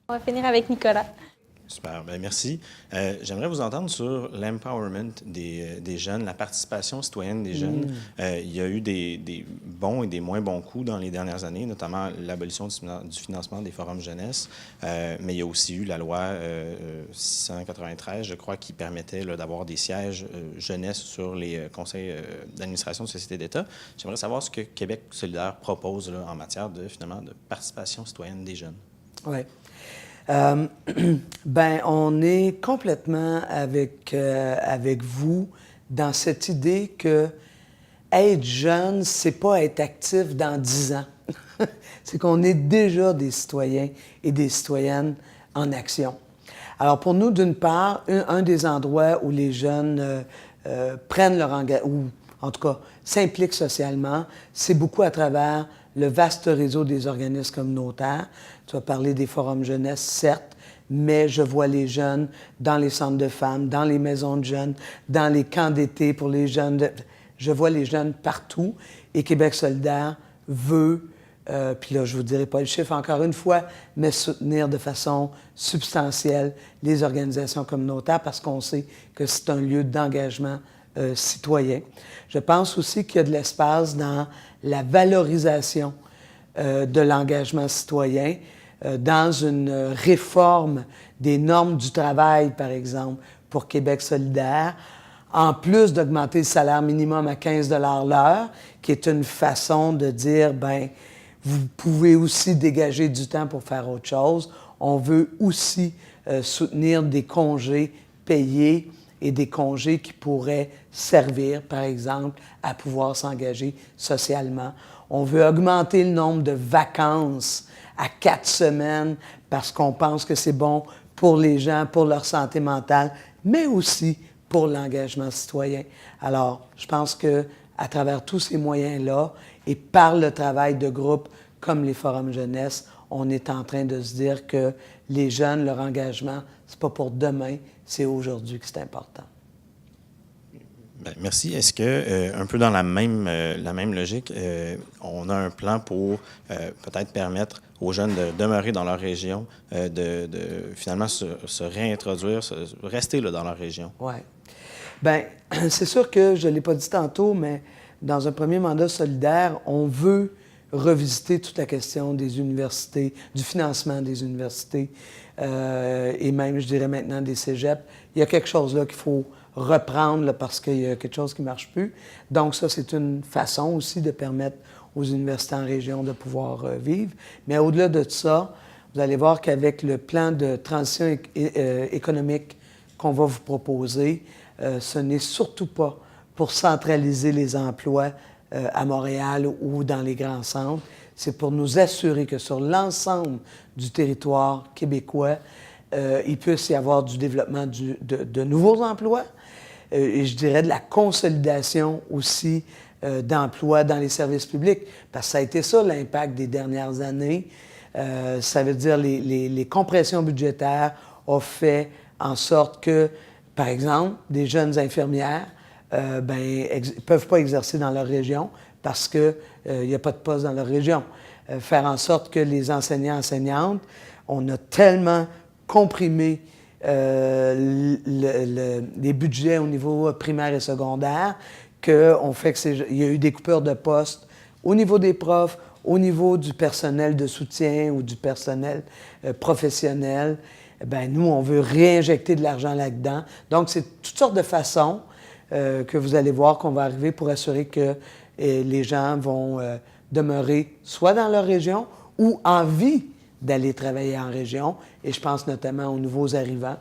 On va finir avec Nicolas. Super, bien, merci. J'aimerais vous entendre sur l'empowerment des jeunes, la participation citoyenne des jeunes. Il y a eu des bons et des moins bons coups dans les dernières années, notamment l'abolition du financement des forums jeunesse, mais il y a aussi eu la loi 693, je crois, qui permettait d'avoir des sièges jeunesse sur les conseils d'administration de sociétés d'État. J'aimerais savoir ce que Québec solidaire propose là, en matière de, finalement, de participation citoyenne des jeunes. Oui. Ben, on est complètement avec vous dans cette idée que être jeune, c'est pas être actif dans 10 ans. C'est qu'on est déjà des citoyens et des citoyennes en action. Alors pour nous, d'une part, un des endroits où les jeunes prennent leur engagement, ou en tout cas s'impliquent socialement, c'est beaucoup à travers le vaste réseau des organismes communautaires. Tu vas parler des forums jeunesse, certes, mais je vois les jeunes dans les centres de femmes, dans les maisons de jeunes, dans les camps d'été pour les jeunes. Je vois les jeunes partout et Québec solidaire veut, puis là je ne vous dirai pas le chiffre encore une fois, mais soutenir de façon substantielle les organisations communautaires parce qu'on sait que c'est un lieu d'engagement citoyen. Je pense aussi qu'il y a de l'espace dans la valorisation de l'engagement citoyen, dans une réforme des normes du travail, par exemple, pour Québec solidaire, en plus d'augmenter le salaire minimum à 15 $ l'heure, qui est une façon de dire, ben, vous pouvez aussi dégager du temps pour faire autre chose. On veut aussi soutenir des congés payés et des congés qui pourraient servir, par exemple, à pouvoir s'engager socialement. On veut augmenter le nombre de vacances à 4 semaines parce qu'on pense que c'est bon pour les gens, pour leur santé mentale, mais aussi pour l'engagement citoyen. Alors, je pense qu'à travers tous ces moyens-là et par le travail de groupe comme les forums jeunesse, on est en train de se dire que les jeunes, leur engagement, c'est pas pour demain, c'est aujourd'hui que c'est important. Bien, merci. Est-ce que, un peu dans la même logique, on a un plan pour peut-être permettre aux jeunes de demeurer dans leur région, de finalement se réintroduire, rester là, dans leur région? Oui. Bien, c'est sûr que, je ne l'ai pas dit tantôt, mais dans un premier mandat solidaire, on veut revisiter toute la question des universités, du financement des universités et même, je dirais maintenant, des cégeps. Il y a quelque chose là qu'il faut reprendre là, parce qu'il y a quelque chose qui ne marche plus. Donc ça, c'est une façon aussi de permettre aux universités en région de pouvoir vivre. Mais au-delà de ça, vous allez voir qu'avec le plan de transition économique qu'on va vous proposer, ce n'est surtout pas pour centraliser les emplois à Montréal ou dans les grands centres. C'est pour nous assurer que sur l'ensemble du territoire québécois, il puisse y avoir du développement de nouveaux emplois et je dirais de la consolidation aussi d'emplois dans les services publics. Parce que ça a été ça l'impact des dernières années. Ça veut dire les compressions budgétaires ont fait en sorte que, par exemple, des jeunes infirmières ne peuvent pas exercer dans leur région parce qu'il n'y a pas de poste dans leur région. Faire en sorte que les enseignants-enseignantes, on a tellement comprimé les budgets au niveau primaire et secondaire qu'on fait qu'il y a eu des coupures de postes au niveau des profs, au niveau du personnel de soutien ou du personnel professionnel. Bien, nous, on veut réinjecter de l'argent là-dedans. Donc, c'est toutes sortes de façons que vous allez voir qu'on va arriver pour assurer que les gens vont demeurer soit dans leur région ou envie d'aller travailler en région. Et je pense notamment aux nouveaux arrivants.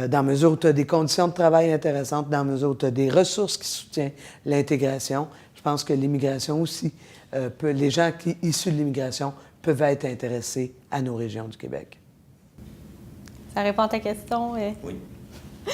Dans mesure où tu as des conditions de travail intéressantes, dans mesure où tu as des ressources qui soutiennent l'intégration, je pense que l'immigration aussi, les gens issus de l'immigration peuvent être intéressés à nos régions du Québec. Ça répond à ta question? Oui.